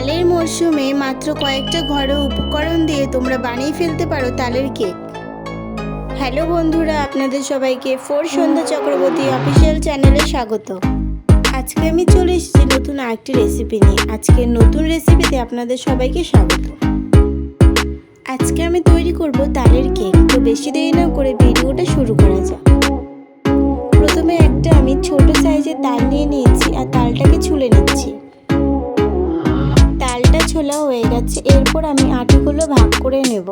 তালের মরশুমে মাত্র কয়েকটা ঘরোয়া উপকরণ দিয়ে তোমরা বানিয়ে ফেলতে পারো তালের কেক। হ্যালো বন্ধুরা, আপনাদের সবাইকে সন্ধ্যা চক্রবর্তী অফিসিয়াল চ্যানেলে স্বাগত। আজকে আমি চলে এসেছি নতুন আরেকটি রেসিপি নিয়ে। আজকের নতুন রেসিপিতে আপনাদের সবাইকে স্বাগত। আজকে আমি তৈরি করব তালের কেক। তো বেশি দেরি না করে ভিডিওটা শুরু করা যাক। প্রথমে আমি ছোট সাইজের তাল নিয়ে নিয়েছি আর তালটাকে ছুলে নিচ্ছি। তালটা ছোলা হয়ে গেছে, এরপর আমি আটিগুলো ভাগ করে নেব।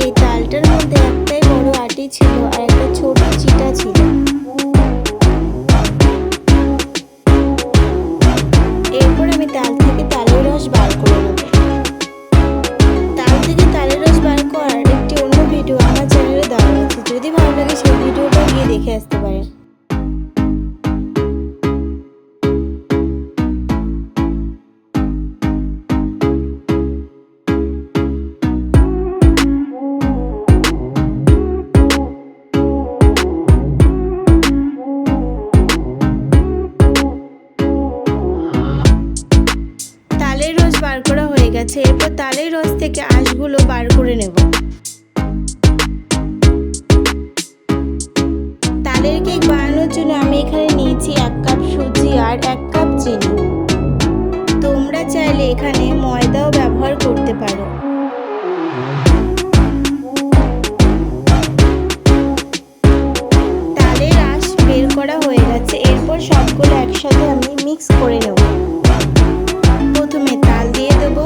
এই তালটার মধ্যে একটাই বড় আটি ছিল আর একটা ছোট চিটা ছিল। এরপর আমি তাল থেকে তালের রস বার করে নেব। তাল থেকে তালের রস বার করার একটি অন্য ভিডিও আমার চ্যানেলে দেওয়া আছে, যদি ভালো লাগে সেই ভিডিওটা গিয়ে দেখে আসতে পারেন। তালের রস বার করা হয়ে গেছে, এরপর তালের রস থেকে আঁশগুলো বার করে নেব। তালের কেক বানানোর জন্য আমি এখানে নিয়েছি 1 কাপ সুজি আর 1 কাপ চিনি। তোমরা চাইলে এখানে ময়দাও ব্যবহার করতে পারো। তালের আঁশ বের করা হয়ে গেছে, এরপর সবগুলো একসাথে আমি মিক্স করে নেব। প্রথমে তাল দিয়ে দেব,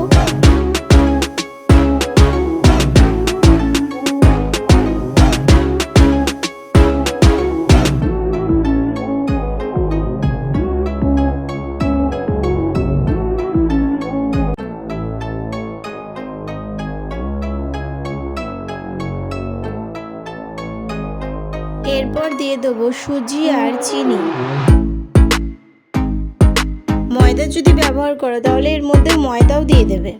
এরপর দিয়ে দেবো সুজি আর চিনি। ময়দা যদি ব্যবহার করো তাহলে এর মধ্যে ময়দাও দিয়ে দেবে।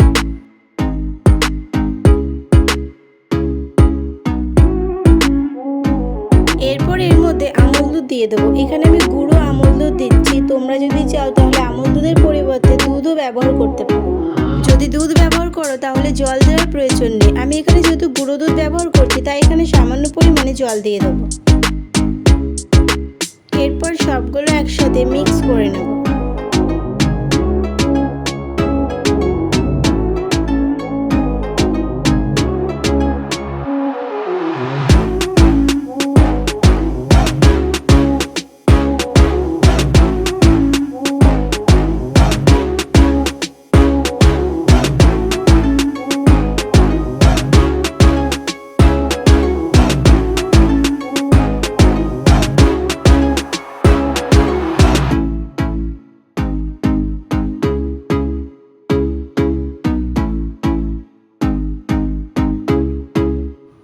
এরপর এর মধ্যে আমুল দুধ দিয়ে দেবো। এখানে আমি গুঁড়ো আমুল দুধ দিচ্ছি, তোমরা যদি চাও তাহলে আমুল দুধের পরিবর্তে দুধও ব্যবহার করতে পারো। যদি দুধ ব্যবহার করো তাহলে জল দেওয়ার প্রয়োজন নেই। আমি এখানে যেহেতু গুঁড়ো দুধ ব্যবহার করছি তাই এখানে সামান্য পরিমাণে জল দিয়ে দেবো। এরপর সবগুলো একসাথে মিক্স করে নেব।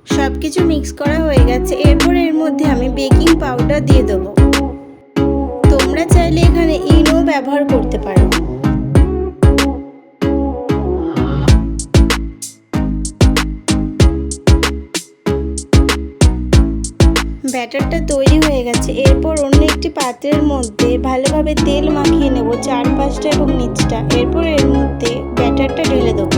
সবকিছু মিক্স করা হয়ে গেছে, এরপর এর মধ্যে আমি বেকিং পাউডার দিয়ে দেবো। তোমরা চাইলে এখানে ইনো ব্যবহার করতে পারো। ব্যাটারটা তৈরি হয়ে গেছে, এরপর অন্য একটি পাত্রের মধ্যে ভালোভাবে তেল মাখিয়ে নেব চারপাশটা এবং নিচটা। এরপর এর মধ্যে ব্যাটারটা ঢেলে দেবো।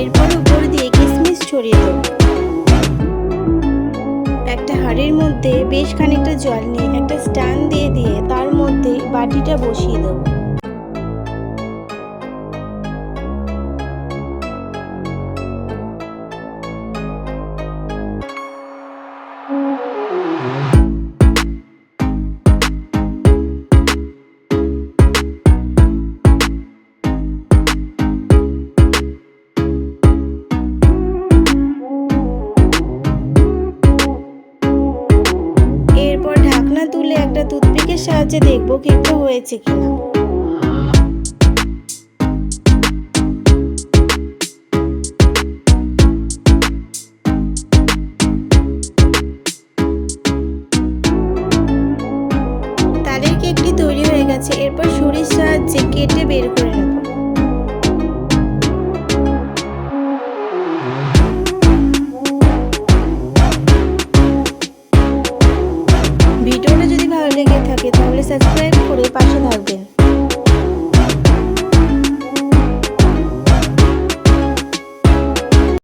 এরপর উপর দিয়ে কিশমিশ ছড়িয়ে দেব। একটা হাঁড়ির মধ্যে বেশ খানিকটা জল নিয়ে একটা স্ট্যান্ড দিয়ে তার মধ্যে বাটিটা বসিয়ে দেব। একটা টুথপিকের সাহায্যে দেখব কেকটা হয়েছে কিনা। তালের কেকটি তৈরি হয়ে গেছে, এরপর ছুরির সাহায্যে কেটে বের করে নেব। ভিডিওটা যদি ভালো লেগে থাকে তাহলে সাবস্ক্রাইব করে পাশে থাকবেন।